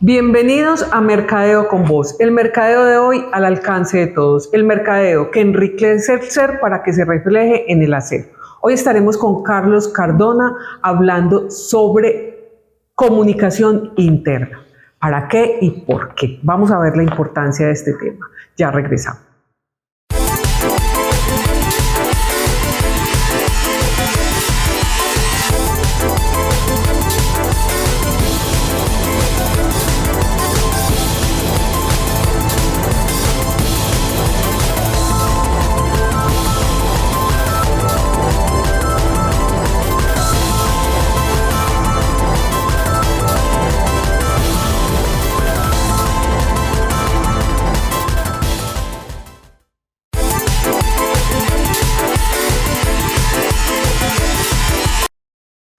Bienvenidos a Mercadeo con Voz, el mercadeo de hoy al alcance de todos, el mercadeo que enriquece el ser para que se refleje en el hacer. Hoy estaremos con Carlos Cardona hablando sobre comunicación interna. ¿Para qué y por qué? Vamos a ver la importancia de este tema. Ya regresamos.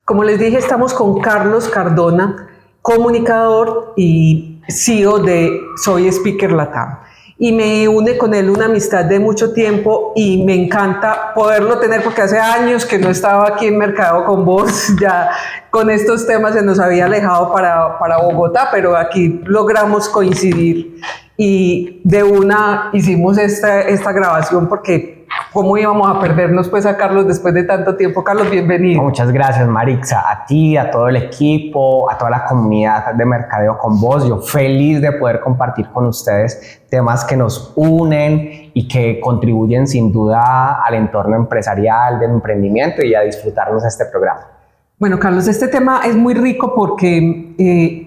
Como les dije, estamos con Carlos Cardona, comunicador y CEO de Soy Speaker Latam. Y me une con él una amistad de mucho tiempo y me encanta poderlo tener porque hace años que no estaba aquí en Mercadeo con Voz, ya con estos temas se nos había alejado para Bogotá, pero aquí logramos coincidir y de una hicimos esta grabación porque ¿cómo íbamos a perdernos pues a Carlos después de tanto tiempo? Carlos, bienvenido. Muchas gracias, Marixa, a ti, a todo el equipo, a toda la comunidad de Mercadeo con Voz. Yo feliz de poder compartir con ustedes temas que nos unen y que contribuyen sin duda al entorno empresarial, del emprendimiento y a disfrutarnos de este programa. Bueno, Carlos, este tema es muy rico porque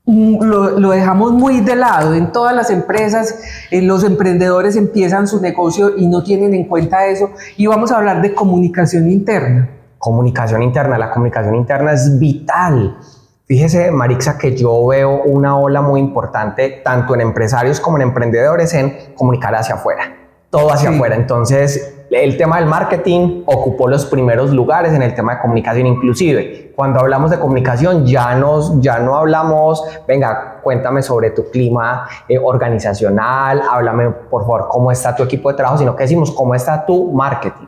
lo dejamos muy de lado. En todas las empresas, los emprendedores empiezan su negocio y no tienen en cuenta eso. Y vamos a hablar de comunicación interna. Comunicación interna. La comunicación interna es vital. Fíjese, Marixa, que yo veo una ola muy importante, tanto en empresarios como en emprendedores, en comunicar hacia afuera. Todo hacia afuera. Entonces, el tema del marketing ocupó los primeros lugares en el tema de comunicación. Inclusive, cuando hablamos de comunicación, ya no hablamos, venga, cuéntame sobre tu clima organizacional, háblame, por favor, cómo está tu equipo de trabajo, sino que decimos, cómo está tu marketing.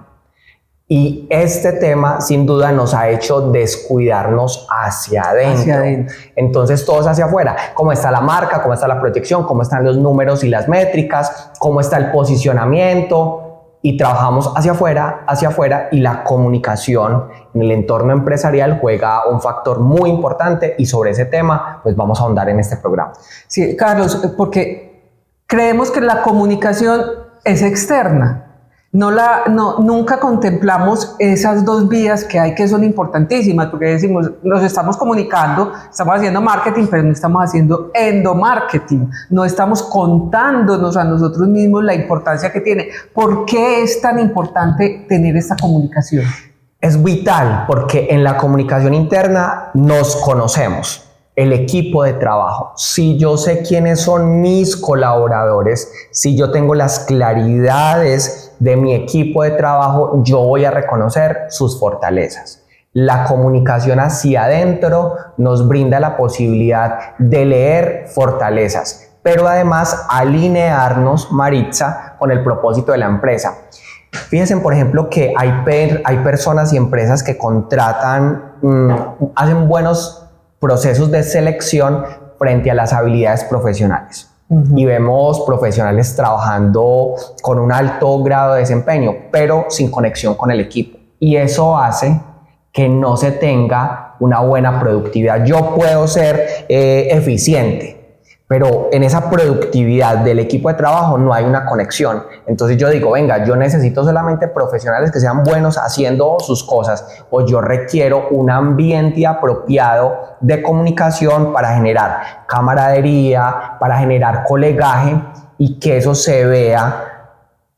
Y este tema, sin duda, nos ha hecho descuidarnos hacia adentro. Entonces, todo es hacia afuera. ¿Cómo está la marca? ¿Cómo está la proyección? ¿Cómo están los números y las métricas? ¿Cómo está el posicionamiento? Y trabajamos hacia afuera, y la comunicación en el entorno empresarial juega un factor muy importante y sobre ese tema pues vamos a ahondar en este programa. Sí, Carlos, porque creemos que la comunicación es externa. Nunca contemplamos esas dos vías que hay que son importantísimas, porque decimos, nos estamos comunicando, estamos haciendo marketing, pero no estamos haciendo endomarketing, no estamos contándonos a nosotros mismos la importancia que tiene. ¿Por qué es tan importante tener esta comunicación? Es vital porque en la comunicación interna nos conocemos. El equipo de trabajo, si yo sé quiénes son mis colaboradores, si yo tengo las claridades de mi equipo de trabajo, yo voy a reconocer sus fortalezas. La comunicación hacia adentro nos brinda la posibilidad de leer fortalezas, pero además alinearnos, Marixa, con el propósito de la empresa. Fíjense, por ejemplo, que hay personas y empresas que contratan, hacen buenos procesos de selección frente a las habilidades profesionales. Y vemos profesionales trabajando con un alto grado de desempeño, pero sin conexión con el equipo. Y eso hace que no se tenga una buena productividad. Yo puedo ser eficiente, pero en esa productividad del equipo de trabajo no hay una conexión. Entonces yo digo, venga, yo necesito solamente profesionales que sean buenos haciendo sus cosas, o yo requiero un ambiente apropiado de comunicación para generar camaradería, para generar colegaje y que eso se vea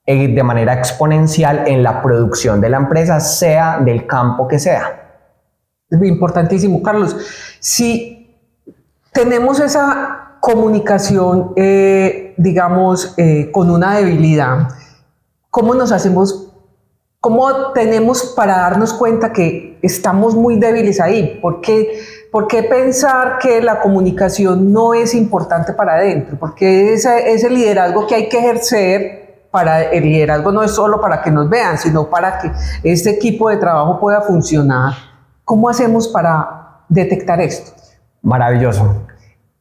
de manera exponencial en la producción de la empresa, sea del campo que sea. Es importantísimo, Carlos. Si tenemos esa comunicación, digamos, con una debilidad, ¿cómo tenemos para darnos cuenta que estamos muy débiles ahí? ¿Por qué pensar que la comunicación no es importante para adentro? Porque ese liderazgo que hay que ejercer, el liderazgo no es solo para que nos vean, sino para que este equipo de trabajo pueda funcionar. ¿Cómo hacemos para detectar esto? Maravilloso.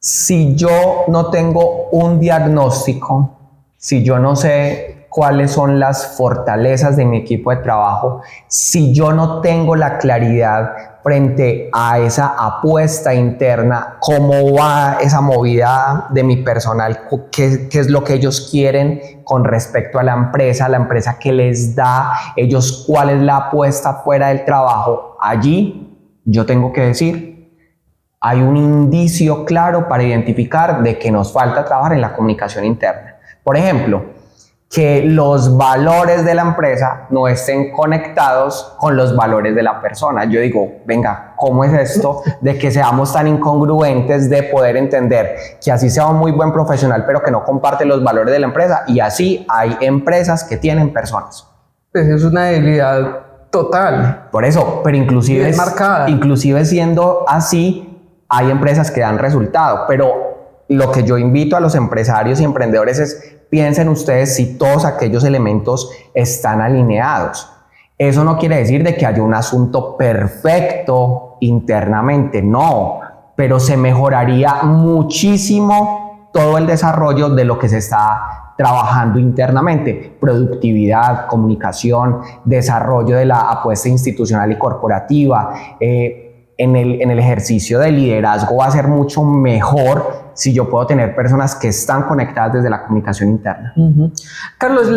Si yo no tengo un diagnóstico, si yo no sé cuáles son las fortalezas de mi equipo de trabajo, si yo no tengo la claridad frente a esa apuesta interna, cómo va esa movida de mi personal, qué es lo que ellos quieren con respecto a la empresa que les da, ellos cuál es la apuesta fuera del trabajo, allí yo tengo que decir, hay un indicio claro para identificar de que nos falta trabajar en la comunicación interna. Por ejemplo, que los valores de la empresa no estén conectados con los valores de la persona. Yo digo, venga, ¿cómo es esto de que seamos tan incongruentes de poder entender que así sea un muy buen profesional pero que no comparte los valores de la empresa? Y así hay empresas que tienen personas. Pues es una debilidad total. Por eso, pero inclusive siendo así, hay empresas que dan resultado, pero lo que yo invito a los empresarios y emprendedores es piensen ustedes si todos aquellos elementos están alineados. Eso no quiere decir de que haya un asunto perfecto internamente, no, pero se mejoraría muchísimo todo el desarrollo de lo que se está trabajando internamente, productividad, comunicación, desarrollo de la apuesta institucional y corporativa, en el ejercicio de liderazgo va a ser mucho mejor si yo puedo tener personas que están conectadas desde la comunicación interna. Carlos,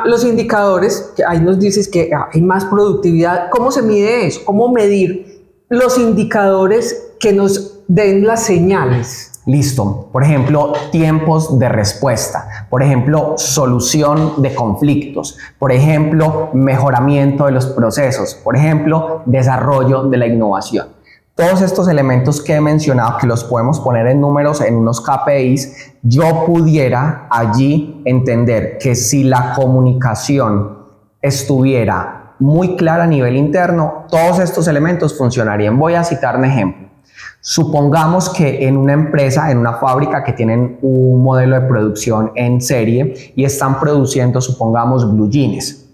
los indicadores, que ahí nos dices que hay más productividad, ¿cómo se mide eso? ¿Cómo medir los indicadores que nos den las señales? Listo. Por ejemplo, tiempos de respuesta. Por ejemplo, solución de conflictos. Por ejemplo, mejoramiento de los procesos. Por ejemplo, desarrollo de la innovación. Todos estos elementos que he mencionado, que los podemos poner en números, en unos KPIs, yo pudiera allí entender que si la comunicación estuviera muy clara a nivel interno, todos estos elementos funcionarían. Voy a citar un ejemplo. Supongamos que en una empresa, en una fábrica que tienen un modelo de producción en serie y están produciendo, supongamos, blue jeans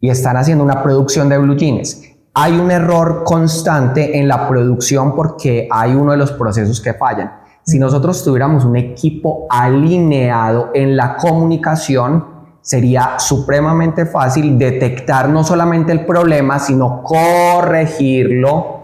y están haciendo una producción de blue jeans. Hay un error constante en la producción porque hay uno de los procesos que fallan. Si nosotros tuviéramos un equipo alineado en la comunicación, sería supremamente fácil detectar no solamente el problema, sino corregirlo,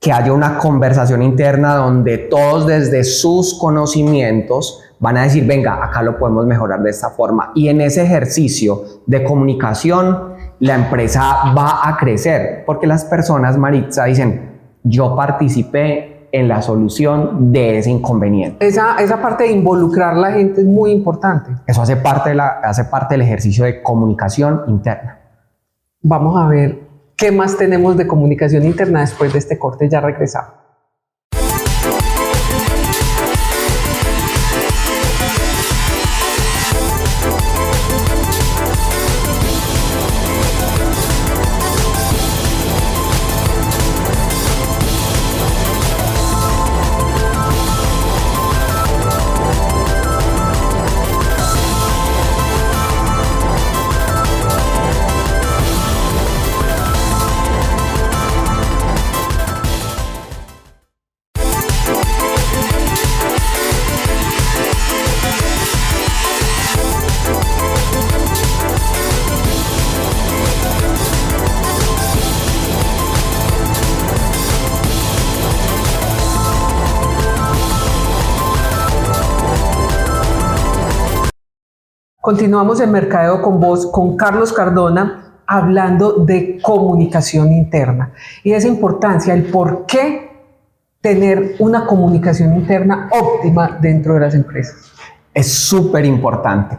que haya una conversación interna donde todos desde sus conocimientos van a decir, venga, acá lo podemos mejorar de esta forma. Y en ese ejercicio de comunicación, la empresa va a crecer, porque las personas, Maritza, dicen, yo participé en la solución de ese inconveniente. Esa parte de involucrar a la gente es muy importante. Eso hace parte del ejercicio de comunicación interna. Vamos a ver qué más tenemos de comunicación interna después de este corte, ya regresamos. Continuamos en Mercadeo con Voz con Carlos Cardona hablando de comunicación interna y esa importancia, el por qué tener una comunicación interna óptima dentro de las empresas. Es súper importante.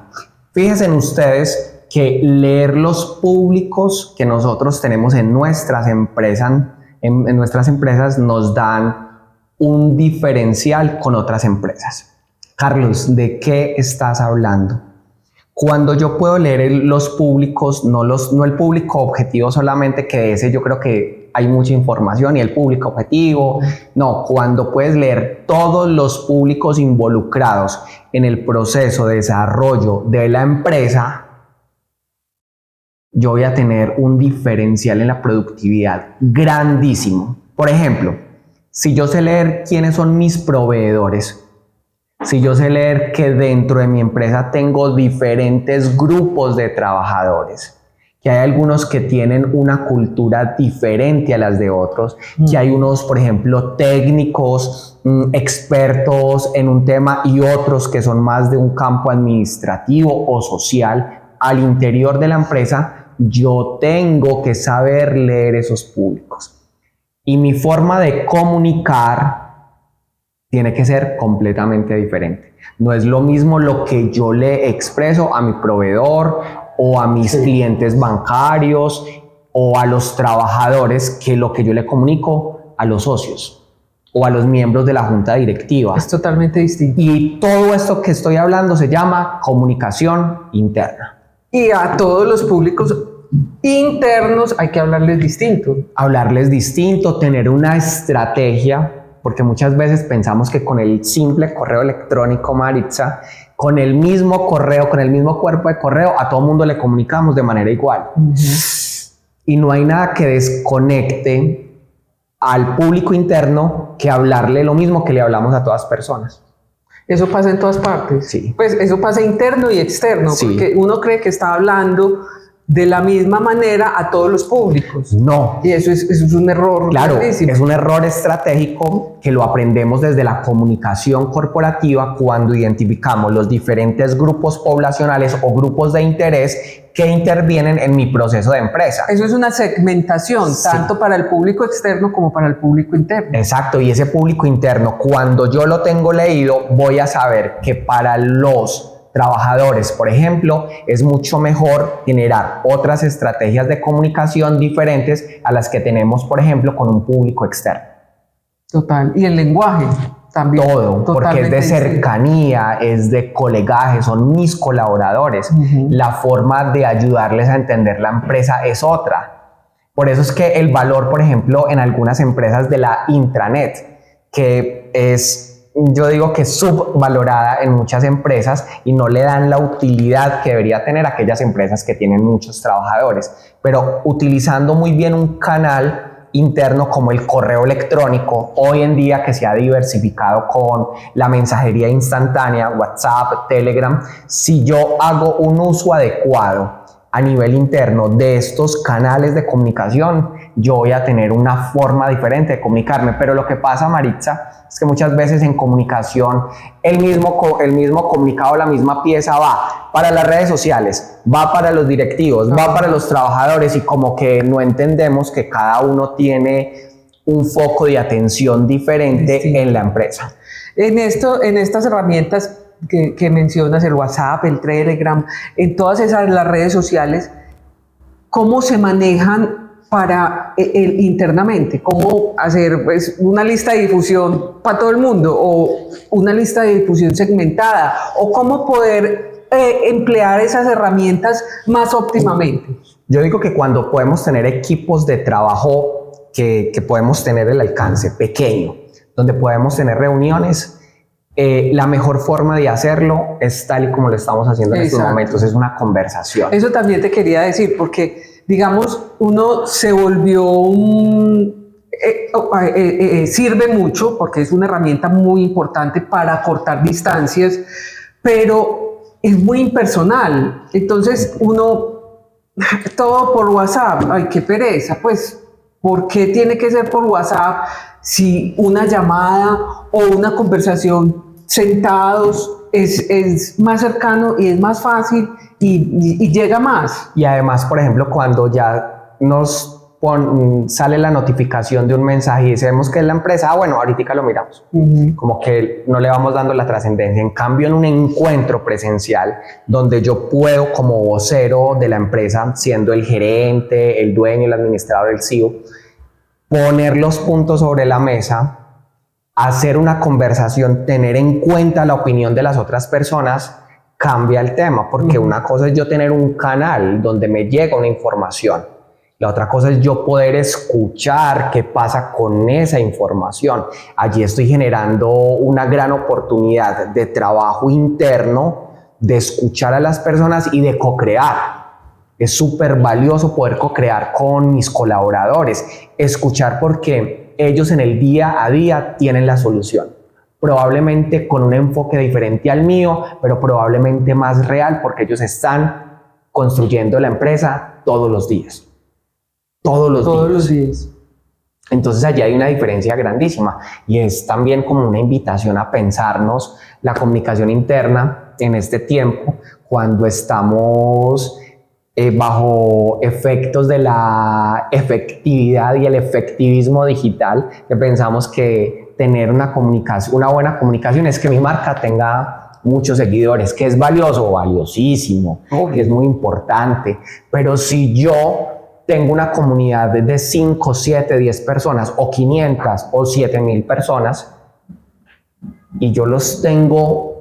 Fíjense en ustedes que leer los públicos que nosotros tenemos en nuestras empresas, en nuestras empresas nos dan un diferencial con otras empresas. Carlos, ¿de qué estás hablando? Cuando yo puedo leer los públicos, no el público objetivo solamente, que de ese yo creo que hay mucha información y el público objetivo, no, cuando puedes leer todos los públicos involucrados en el proceso de desarrollo de la empresa, yo voy a tener un diferencial en la productividad grandísimo. Por ejemplo, si yo sé leer quiénes son mis proveedores, si yo sé leer que dentro de mi empresa tengo diferentes grupos de trabajadores, que hay algunos que tienen una cultura diferente a las de otros, que hay unos, por ejemplo, técnicos, expertos en un tema y otros que son más de un campo administrativo o social al interior de la empresa, yo tengo que saber leer esos públicos. Y mi forma de comunicar tiene que ser completamente diferente. No es lo mismo lo que yo le expreso a mi proveedor o a mis clientes bancarios o a los trabajadores que lo que yo le comunico a los socios o a los miembros de la junta directiva. Es totalmente distinto. Y todo esto que estoy hablando se llama comunicación interna. Y a todos los públicos internos hay que hablarles distinto. Hablarles distinto, tener una estrategia, porque muchas veces pensamos que con el simple correo electrónico, Maritza, con el mismo correo, con el mismo cuerpo de correo, a todo mundo le comunicamos de manera igual. Y no hay nada que desconecte al público interno que hablarle lo mismo que le hablamos a todas personas. Eso pasa en todas partes. Sí. Pues eso pasa interno y externo, Sí. porque uno cree que está hablando de la misma manera a todos los públicos. No. Y eso es un error. Claro, grandísimo. es un error estratégico que lo aprendemos desde la comunicación corporativa cuando identificamos los diferentes grupos poblacionales o grupos de interés que intervienen en mi proceso de empresa. Eso es una segmentación, Sí. tanto para el público externo como para el público interno. Exacto, y ese público interno, cuando yo lo tengo leído, voy a saber que para los trabajadores, por ejemplo, es mucho mejor generar otras estrategias de comunicación diferentes a las que tenemos, por ejemplo, con un público externo. Total. Y el lenguaje también. Todo, porque es de Totalmente cercanía, es de colegaje, son mis colaboradores. La forma de ayudarles a entender la empresa es otra. Por eso es que el valor, por ejemplo, en algunas empresas de la intranet, que es, yo digo que es subvalorada en muchas empresas y no le dan la utilidad que debería tener aquellas empresas que tienen muchos trabajadores, pero utilizando muy bien un canal interno como el correo electrónico, hoy en día que se ha diversificado con la mensajería instantánea, WhatsApp, Telegram, si yo hago un uso adecuado a nivel interno de estos canales de comunicación, yo voy a tener una forma diferente de comunicarme. Pero lo que pasa, Maritza, es que muchas veces en comunicación el mismo comunicado, la misma pieza va para las redes sociales, va para los directivos, va para los trabajadores y como que no entendemos que cada uno tiene un foco de atención diferente en la empresa. En estas herramientas que mencionas, el WhatsApp, el Telegram, en todas esas las redes sociales, ¿cómo se manejan para internamente? ¿Cómo hacer pues, una lista de difusión para todo el mundo o una lista de difusión segmentada? ¿O cómo poder emplear esas herramientas más óptimamente? Yo digo que cuando podemos tener equipos de trabajo que podemos tener el alcance pequeño, donde podemos tener reuniones, la mejor forma de hacerlo es tal y como lo estamos haciendo en estos momentos, es una conversación. Eso también te quería decir, porque digamos, uno se volvió sirve mucho porque es una herramienta muy importante para cortar distancias, pero es muy impersonal. Entonces uno, todo por WhatsApp, ay, qué pereza, pues, ¿por qué tiene que ser por WhatsApp si una llamada o una conversación sentados es más cercano y es más fácil y llega más? Y además, por ejemplo, cuando ya nos sale la notificación de un mensaje y sabemos que es la empresa, bueno, ahorita lo miramos. Como que no le vamos dando la trascendencia. En cambio, en un encuentro presencial donde yo puedo, como vocero de la empresa, siendo el gerente, el dueño, el administrador, el CEO, poner los puntos sobre la mesa, hacer una conversación, tener en cuenta la opinión de las otras personas, cambia el tema, porque una cosa es yo tener un canal donde me llega una información, la otra cosa es yo poder escuchar qué pasa con esa información. Allí estoy generando una gran oportunidad de trabajo interno, de escuchar a las personas y de co-crear. Es súper valioso poder co-crear con mis colaboradores, escuchar porque ellos en el día a día tienen la solución. probablemente con un enfoque diferente al mío, pero probablemente más real, porque ellos están construyendo la empresa todos los días. Todos los días. Entonces allí hay una diferencia grandísima y es también como una invitación a pensarnos la comunicación interna en este tiempo cuando estamos bajo efectos de la efectividad y el efectivismo digital, que pensamos que tener una buena comunicación es que mi marca tenga muchos seguidores, que es valioso, valiosísimo, que es muy importante, pero si yo tengo una comunidad de 5, 7, 10 personas o 500 o 7,000 personas y yo los tengo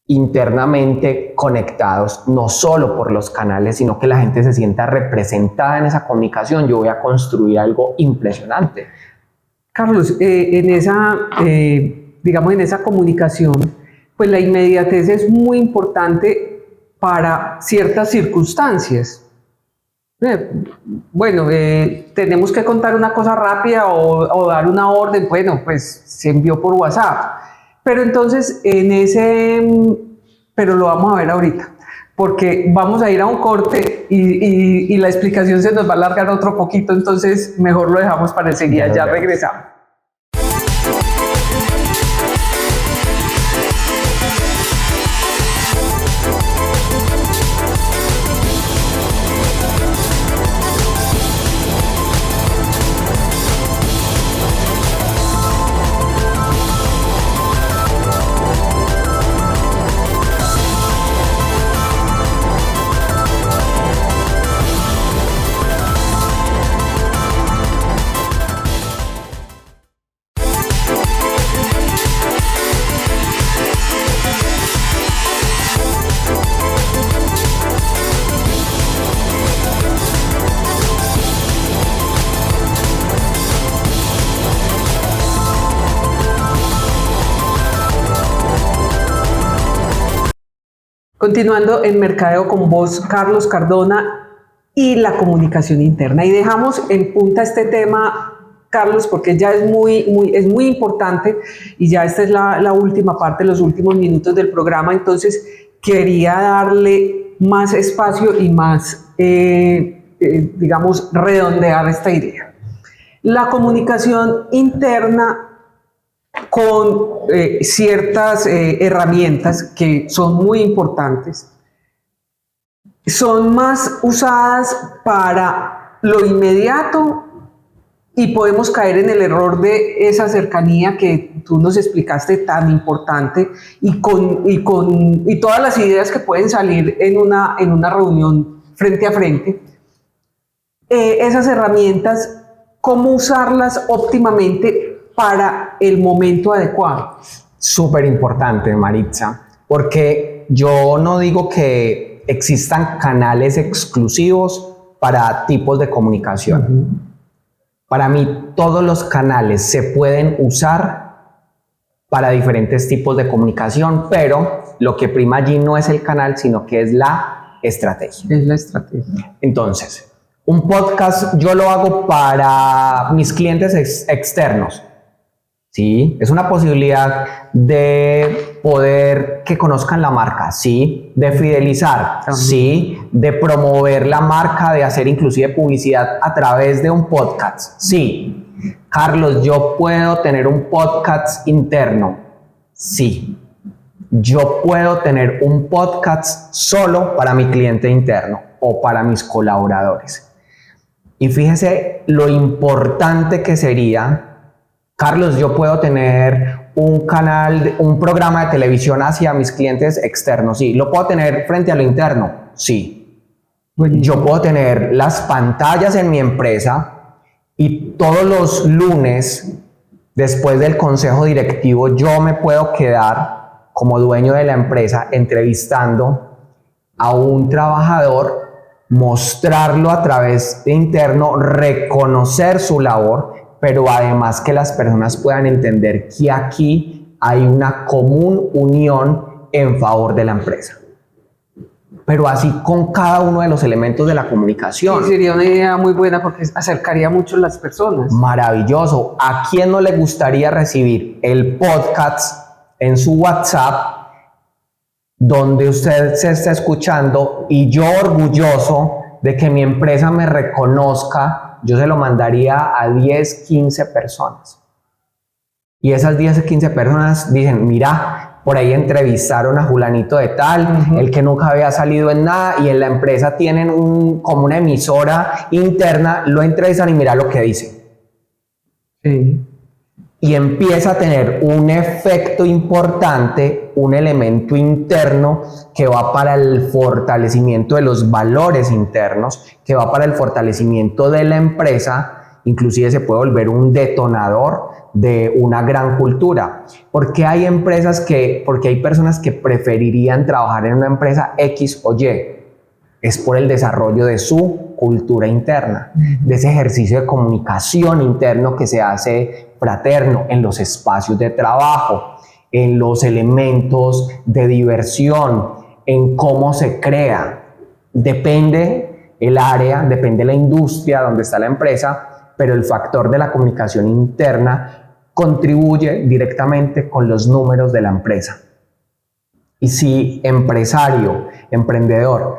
internamente conectados, no solo por los canales, sino que la gente se sienta representada en esa comunicación, yo voy a construir algo impresionante. Carlos, digamos, en esa comunicación, pues la inmediatez es muy importante para ciertas circunstancias. Bueno, tenemos que contar una cosa rápida o dar una orden, bueno, pues se envió por WhatsApp. Pero entonces, pero lo vamos a ver ahorita, porque vamos a ir a un corte y la explicación se nos va a alargar otro poquito, entonces mejor lo dejamos para enseguida, ya regresamos. Continuando en Mercadeo con vos, Carlos Cardona, y la comunicación interna. Y dejamos en punta este tema, Carlos, porque ya es muy importante y ya esta es la última parte, los últimos minutos del programa. Entonces, quería darle más espacio y más, digamos, redondear esta idea. La comunicación interna con ciertas herramientas que son muy importantes, son más usadas para lo inmediato y podemos caer en el error de esa cercanía que tú nos explicaste tan importante y todas las ideas que pueden salir en una reunión frente a frente. Esas herramientas, ¿cómo usarlas óptimamente para el momento adecuado? Súper importante, Maritza, porque yo no digo que existan canales exclusivos para tipos de comunicación. Para mí, todos los canales se pueden usar para diferentes tipos de comunicación, pero lo que prima allí no es el canal, sino que es la estrategia. Es la estrategia. Entonces, un podcast yo lo hago para mis clientes externos. Sí, es una posibilidad de poder que conozcan la marca, sí, de fidelizar, sí, de promover la marca, de hacer inclusive publicidad a través de un podcast, sí. Carlos, ¿yo puedo tener un podcast interno? Sí. Yo puedo tener un podcast solo para mi cliente interno o para mis colaboradores. Y fíjese lo importante que sería, Carlos, yo puedo tener un canal, un programa de televisión hacia mis clientes externos, sí. ¿Lo puedo tener frente a lo interno? Sí. Yo puedo tener las pantallas en mi empresa y todos los lunes, después del consejo directivo, yo me puedo quedar como dueño de la empresa entrevistando a un trabajador, mostrarlo a través de interno, reconocer su labor, pero además que las personas puedan entender que aquí hay una común unión en favor de la empresa. pero así con cada uno de los elementos de la comunicación. Sí, sería una idea muy buena porque acercaría mucho a las personas. Maravilloso. ¿A quién no le gustaría recibir el podcast en su WhatsApp donde usted se está escuchando y yo orgulloso de que mi empresa me reconozca? Yo se lo mandaría a 10, 15 personas. Y esas 10 o 15 personas dicen, mira, por ahí entrevistaron a fulanito de tal, el que nunca había salido en nada, y en la empresa tienen como una emisora interna, lo entrevistan y mira lo que dice. Sí. Y empieza a tener un efecto importante, un elemento interno que va para el fortalecimiento de los valores internos, que va para el fortalecimiento de la empresa, inclusive se puede volver un detonador de una gran cultura. Porque hay porque hay personas que preferirían trabajar en una empresa X o Y. Es por el desarrollo de su cultura interna, de ese ejercicio de comunicación interno que se hace fraterno en los espacios de trabajo, en los elementos de diversión, en cómo se crea. Depende el área, depende la industria donde está la empresa, pero el factor de la comunicación interna contribuye directamente con los números de la empresa. Y si empresario, emprendedor,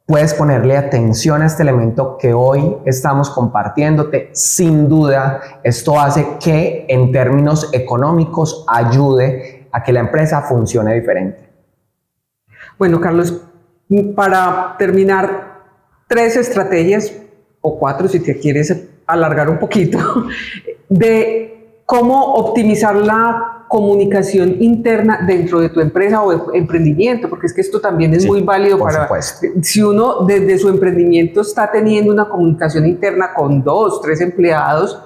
puedes ponerle atención a este elemento que hoy estamos compartiéndote, sin duda esto hace que en términos económicos ayude a que la empresa funcione diferente. Bueno, Carlos, para terminar, 3 estrategias o 4 si te quieres alargar un poquito, de cómo optimizar la comunicación interna dentro de tu empresa o emprendimiento, porque es que esto también es muy válido para si uno desde su emprendimiento está teniendo una comunicación interna con 2, 3 empleados,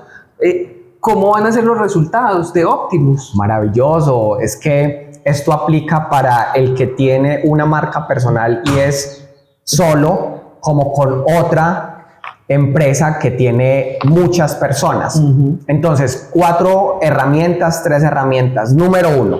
¿cómo van a ser los resultados de Optimus? Maravilloso, es que esto aplica para el que tiene una marca personal y es solo, como con otra empresa que tiene muchas personas. Entonces, 4 herramientas, 3 herramientas. Número 1,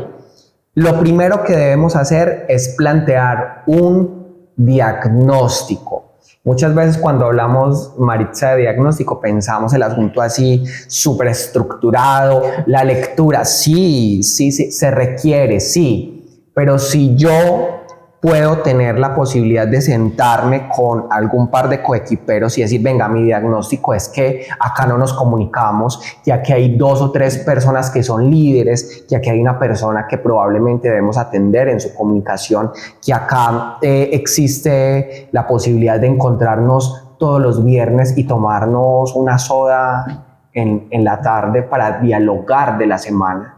lo primero que debemos hacer es plantear un diagnóstico. Muchas veces cuando hablamos, Maritza, de diagnóstico, pensamos el asunto así súper estructurado, la lectura, sí, se requiere, sí, pero si yo puedo tener la posibilidad de sentarme con algún par de coequiperos y decir, venga, mi diagnóstico es que acá no nos comunicamos, que aquí hay 2 o 3 personas que son líderes, que aquí hay una persona que probablemente debemos atender en su comunicación, que acá existe la posibilidad de encontrarnos todos los viernes y tomarnos una soda en la tarde para dialogar de la semana.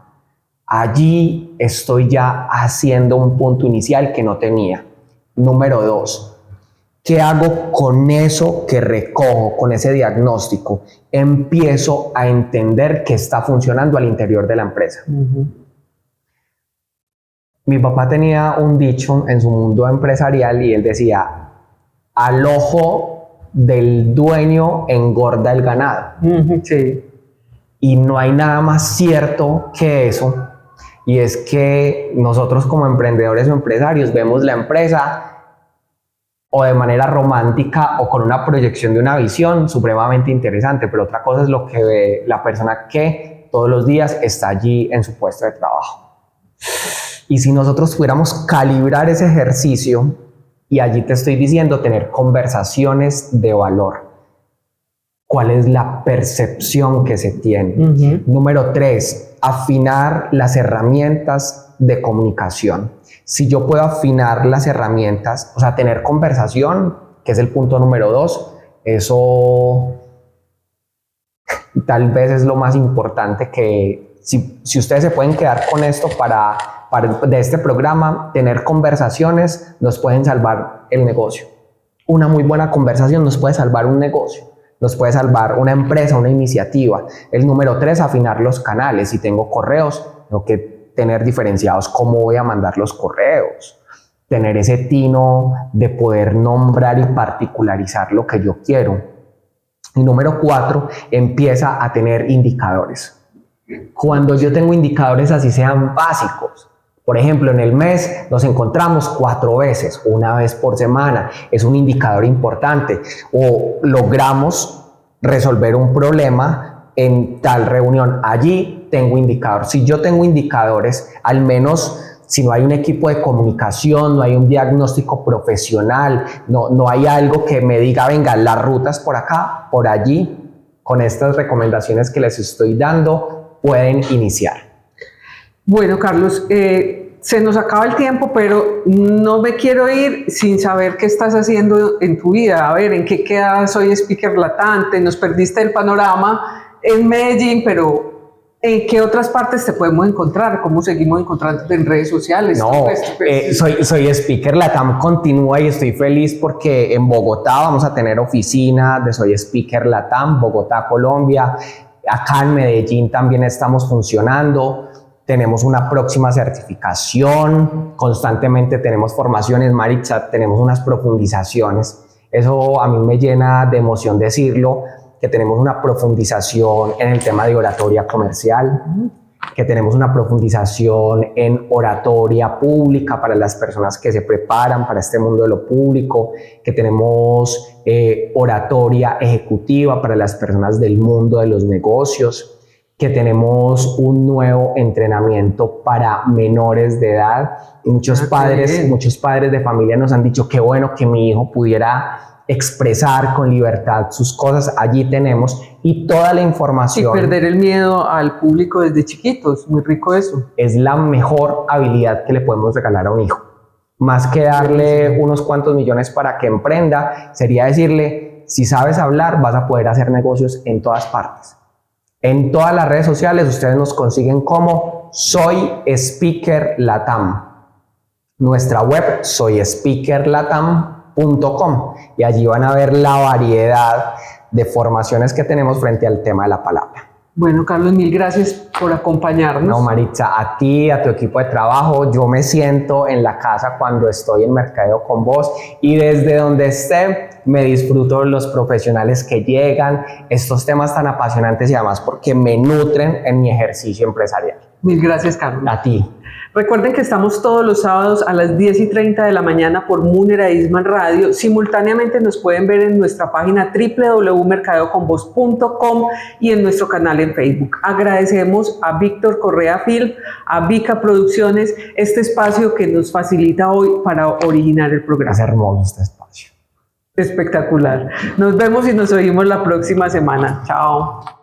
Allí estoy ya haciendo un punto inicial que no tenía. Número 2, ¿qué hago con eso que recojo, con ese diagnóstico? Empiezo a entender qué está funcionando al interior de la empresa. Mi papá tenía un dicho en su mundo empresarial y él decía, al ojo del dueño engorda el ganado. Sí. Y no hay nada más cierto que eso. Y es que nosotros como emprendedores o empresarios vemos la empresa o de manera romántica o con una proyección de una visión supremamente interesante, pero otra cosa es lo que ve la persona que todos los días está allí en su puesto de trabajo. Y si nosotros pudiéramos calibrar ese ejercicio, y allí te estoy diciendo tener conversaciones de valor. ¿Cuál es la percepción que se tiene? Número 3, afinar las herramientas de comunicación. Si yo puedo afinar las herramientas, o sea, tener conversación, que es el punto número 2, eso tal vez es lo más importante que, si ustedes se pueden quedar con esto de este programa, tener conversaciones nos pueden salvar el negocio. Una muy buena conversación nos puede salvar un negocio. Nos puede salvar una empresa, una iniciativa. El número 3, afinar los canales. Si tengo correos, tengo que tener diferenciados cómo voy a mandar los correos. Tener ese tino de poder nombrar y particularizar lo que yo quiero. Y número 4, empieza a tener indicadores. Cuando yo tengo indicadores así sean básicos, Por ejemplo, en el mes nos encontramos 4 veces, una vez por semana. Es un indicador importante. O logramos resolver un problema en tal reunión. Allí tengo indicador. Si yo tengo indicadores, al menos si no hay un equipo de comunicación, no hay un diagnóstico profesional, no hay algo que me diga, venga, las rutas por acá, por allí, con estas recomendaciones que les estoy dando, pueden iniciar. Bueno, Carlos, se nos acaba el tiempo, pero no me quiero ir sin saber qué estás haciendo en tu vida. A ver, ¿en qué queda Soy Speaker Latam? Nos perdiste el panorama en Medellín, pero ¿en qué otras partes te podemos encontrar? ¿Cómo seguimos encontrándote en redes sociales? No, Soy Speaker Latam continúa y estoy feliz porque en Bogotá vamos a tener oficina de Soy Speaker Latam, Bogotá, Colombia. Acá en Medellín también estamos funcionando. Tenemos una próxima certificación, constantemente tenemos formaciones, Maritza, tenemos unas profundizaciones. Eso a mí me llena de emoción decirlo, que tenemos una profundización en el tema de oratoria comercial, que tenemos una profundización en oratoria pública para las personas que se preparan para este mundo de lo público, que tenemos oratoria ejecutiva para las personas del mundo de los negocios, que tenemos un nuevo entrenamiento para menores de edad. Muchos padres de familia nos han dicho qué bueno que mi hijo pudiera expresar con libertad sus cosas. Allí tenemos y toda la información. Y perder el miedo al público desde chiquitos, muy rico eso. Es la mejor habilidad que le podemos regalar a un hijo. Más que darle unos cuantos millones para que emprenda, sería decirle, si sabes hablar, vas a poder hacer negocios en todas partes. En todas las redes sociales ustedes nos consiguen como Soy Speaker Latam. Nuestra web soyspeakerlatam.com y allí van a ver la variedad de formaciones que tenemos frente al tema de la palabra. Bueno, Carlos, mil gracias por acompañarnos. No, Maritza, a ti, a tu equipo de trabajo, yo me siento en la casa cuando estoy en mercadeo con vos y desde donde esté me disfruto de los profesionales que llegan, estos temas tan apasionantes y además porque me nutren en mi ejercicio empresarial. Mil gracias, Carlos. A ti. Recuerden que estamos todos los sábados a las 10:30 de la mañana por Munera Eastman Radio. Simultáneamente nos pueden ver en nuestra página www.mercadeoconvoz.com y en nuestro canal en Facebook. Agradecemos a Víctor Correa Film, a Vica Producciones, este espacio que nos facilita hoy para originar el programa. Es hermoso este espacio. Espectacular. Nos vemos y nos oímos la próxima semana. Chao.